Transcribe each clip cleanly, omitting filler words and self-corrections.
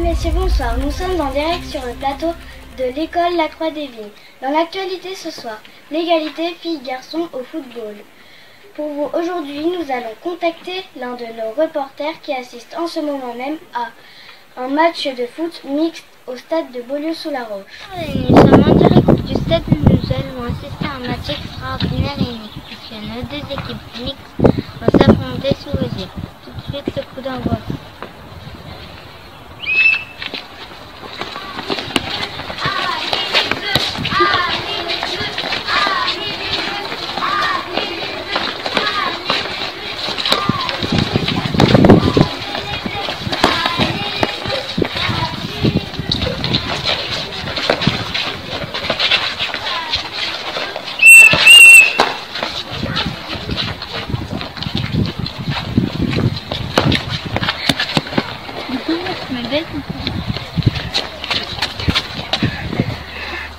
messieurs, bonsoir. Nous sommes en direct sur le plateau de l'école La Croix des Vignes. Dans l'actualité ce soir, l'égalité filles-garçons au football. Pour vous, aujourd'hui, nous allons contacter l'un de nos reporters qui assiste en ce moment même à un match de foot mixte au stade de Beaulieu-sous-la-Roche. Nous sommes en direct du stade où nous allons assister à un match extraordinaire et unique, puisque nos deux équipes mixtes vont s'affronter sous vos yeux. Tout de suite, le coup d'envoi.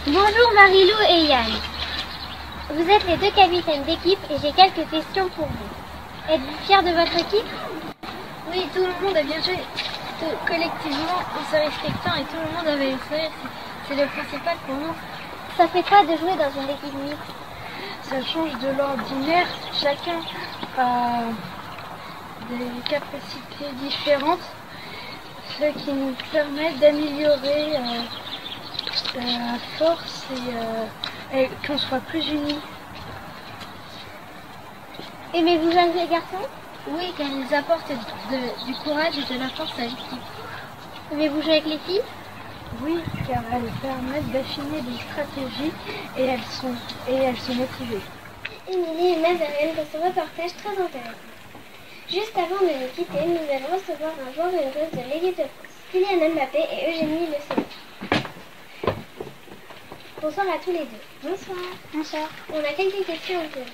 Bonjour Marilou et Yann. Vous êtes les deux capitaines d'équipe et j'ai quelques questions pour vous. Êtes-vous fiers de votre équipe? Oui, tout le monde a bien joué collectivement en se respectant et tout le monde avait le sourire. C'est le principal pour nous. Ça fait quoi de jouer dans une équipe mixte? Ça change de l'ordinaire. Chacun a des capacités différentes, ce qui nous permet d'améliorer la force et qu'on soit plus unis. Aimez-vous jouer avec les garçons? Oui, car ils apportent du courage et de la force à l'équipe. Aimez-vous jouer avec les filles? Oui, car elles permettent d'affiner des stratégies et elles sont motivées. Émilie et Mazarine pour ce reportage très intéressant. Juste avant de nous quitter, nous allons recevoir un joueur et une joueuse de l'équipe de France, Kylian Mbappé et Eugénie Le Séné. Bonsoir à tous les deux. Bonsoir. Bonsoir. On a quelques questions pour vous.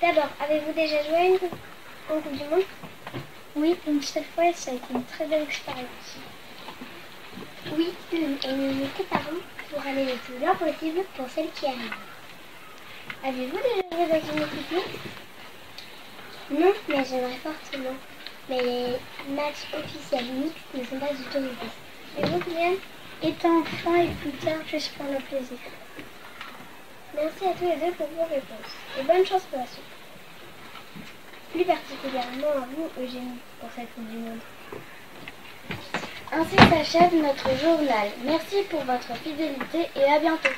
D'abord, avez-vous déjà joué en Coupe du Monde? Oui, une seule fois, ça a été une très belle expérience. Oui, et nous nous préparons pour aller le plus loin possible pour celle qui arrive. Avez-vous déjà joué dans une équipe mixte? Non, mais j'aimerais fortement. Mais les matchs officiels mixtes ne sont pas autorisés. Et vous, Kylian? Étant enfant et plus tard, juste pour le plaisir. Merci à tous les deux pour vos réponses. Et bonne chance pour la suite. Plus particulièrement à vous, Eugénie, pour cette Coupe du Monde. Ainsi s'achève notre journal. Merci pour votre fidélité et à bientôt.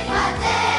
Fraternité.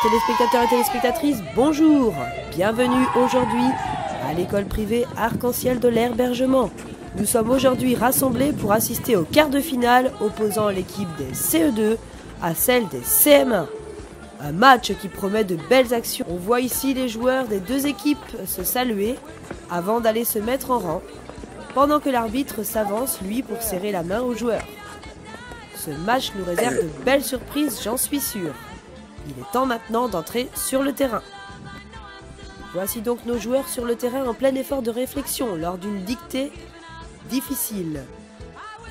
téléspectateurs et téléspectatrices, bonjour! Bienvenue aujourd'hui à l'école privée Arc-en-Ciel de l'Herbergement. Nous sommes aujourd'hui rassemblés pour assister au quart de finale opposant l'équipe des CE2 à celle des CM1. Un match qui promet de belles actions. On voit ici les joueurs des deux équipes se saluer avant d'aller se mettre en rang, pendant que l'arbitre s'avance, lui, pour serrer la main aux joueurs. Ce match nous réserve de belles surprises, j'en suis sûr. Il est temps maintenant d'entrer sur le terrain. Voici donc nos joueurs sur le terrain en plein effort de réflexion lors d'une dictée difficile.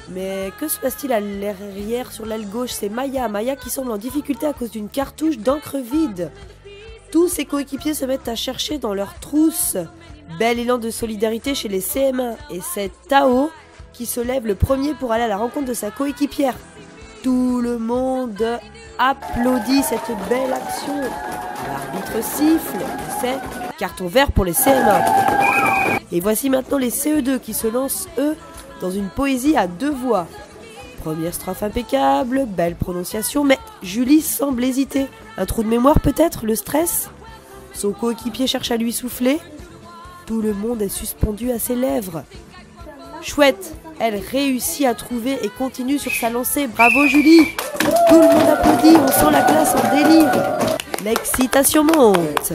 Mais que se passe-t-il à l'arrière sur l'aile gauche? C'est Maya qui semble en difficulté à cause d'une cartouche d'encre vide. Tous ses coéquipiers se mettent à chercher dans leurs trousses. Bel élan de solidarité chez les CM1 et c'est Tao qui se lève le premier pour aller à la rencontre de sa coéquipière. Tout le monde applaudit cette belle action. L'arbitre siffle, c'est carton vert pour les CM1. Et voici maintenant les CE2 qui se lancent, eux, dans une poésie à deux voix. Première strophe impeccable, belle prononciation, mais Julie semble hésiter. Un trou de mémoire peut-être, le stress? Son coéquipier cherche à lui souffler. Tout le monde est suspendu à ses lèvres. Chouette, elle réussit à trouver et continue sur sa lancée. Bravo Julie! Tout le monde applaudit, on sent la classe en délire. L'excitation monte.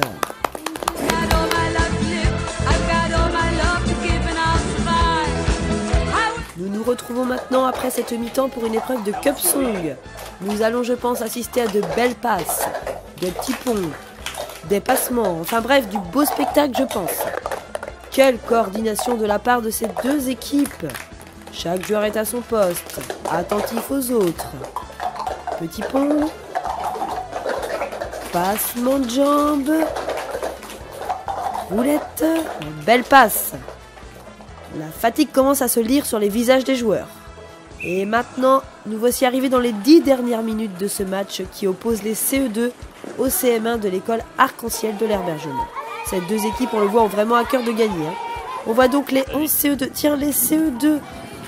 Nous nous retrouvons maintenant après cette mi-temps pour une épreuve de Cup Song. Nous allons, je pense, assister à de belles passes, des petits ponts, des passements, enfin bref, du beau spectacle, je pense. Quelle coordination de la part de ces deux équipes! Chaque joueur est à son poste, attentif aux autres. Petit pont, passement de jambes, roulette, belle passe. La fatigue commence à se lire sur les visages des joueurs. Et maintenant, nous voici arrivés dans les 10 dernières minutes de ce match qui oppose les CE2 au CM1 de l'école Arc-en-Ciel de l'Herbergement. Ces deux équipes, on le voit, ont vraiment à cœur de gagner. On voit donc les 11 CE2. Tiens, les CE2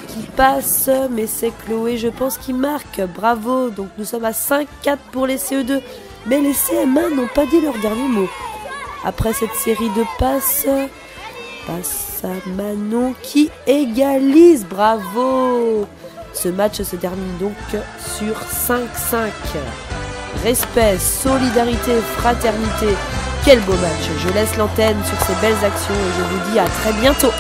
qui passent, mais c'est Chloé, je pense, qui marque. Bravo. Donc nous sommes à 5-4 pour les CE2. Mais les CM1 n'ont pas dit leur dernier mot. Après cette série de passes, passe à Manon qui égalise. Bravo. Ce match se termine donc sur 5-5. Respect, solidarité, fraternité. Quel beau match. Je laisse l'antenne sur ces belles actions et je vous dis à très bientôt.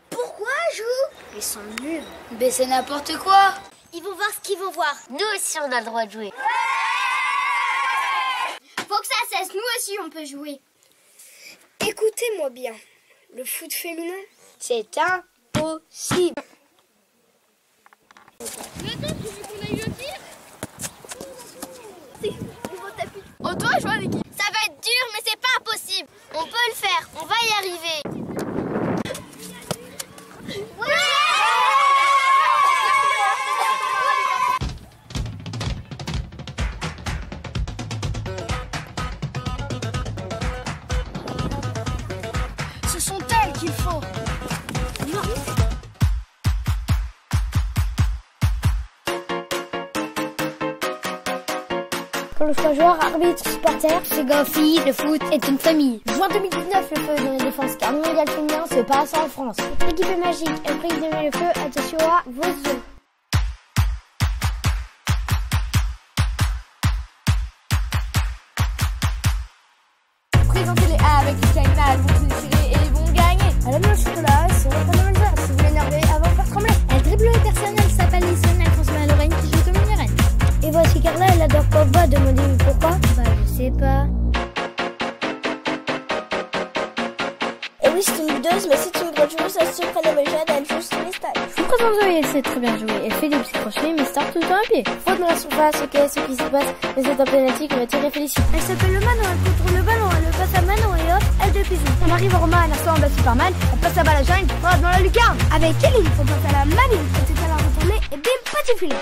Pourquoi joue? Ils sont nuls. Mais c'est n'importe quoi. Ils vont voir ce qu'ils vont voir. Nous aussi, on a le droit de jouer. Faut que ça cesse, nous aussi on peut jouer. Écoutez-moi bien, le foot féminin, C'est impossible. On doit jouer en équipe. Ça va être dur, mais c'est pas impossible. On peut le faire. On va y arriver. ce sont elles qu'il faut. Quand le choix joueur, arbitre, supporter, chez Goffy, le foot est une famille. Juin 2019, le feu dans les défenses car le mondial féminin se passe en France. L'équipe est magique, elle prie d'aimer le feu, attention à vos yeux. Présentez les A avec les China, elles vont se déchirer et ils vont gagner. Elle aime le chocolat, c'est votre manager. Si vous l'énervez, avant de faire trembler. Elle dribble les personnes, elle s'appelle Lysine, elle transmet à Lorraine qui joue comme une reine. Et voici Carla, elle adore Pogba, demandez-lui pourquoi. Bah, je sais pas. Charlie c'est une budeuse, mais c'est une grande joueuse, elle se prenne à Jade, elle joue sur les stades. Je vous présente Zoé, elle sait très bien jouer. Elle fait des petits crochets, mais start tout le temps à pied. Faute dans la surface, ok, ce qui se passe, mais c'est un pénalty qu'on va tirer Félicie. Elle s'appelle le Manon, elle contrôle le ballon, elle le passe à Manon et hop, elle décuisine. On arrive au Romain, l'instant on bat Superman, on passe la balle à Jane, frappe dans la lucarne. Avec Kelly, faut passer à la mamie, quand c'est à la retourner, et bim, petit filet.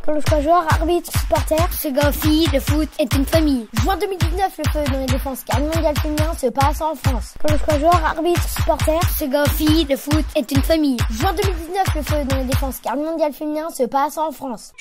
Quand le choix joueur, arbitre, supporter, Ce gars, fille, le foot est une famille. juin 2019, le feu dans les défenses, car le mondial féminin se passe en France. Quand le choix joueur, arbitre, supporter, Ce gars, fille, le foot est une famille. juin 2019, le feu dans les défenses, car le mondial féminin se passe en France.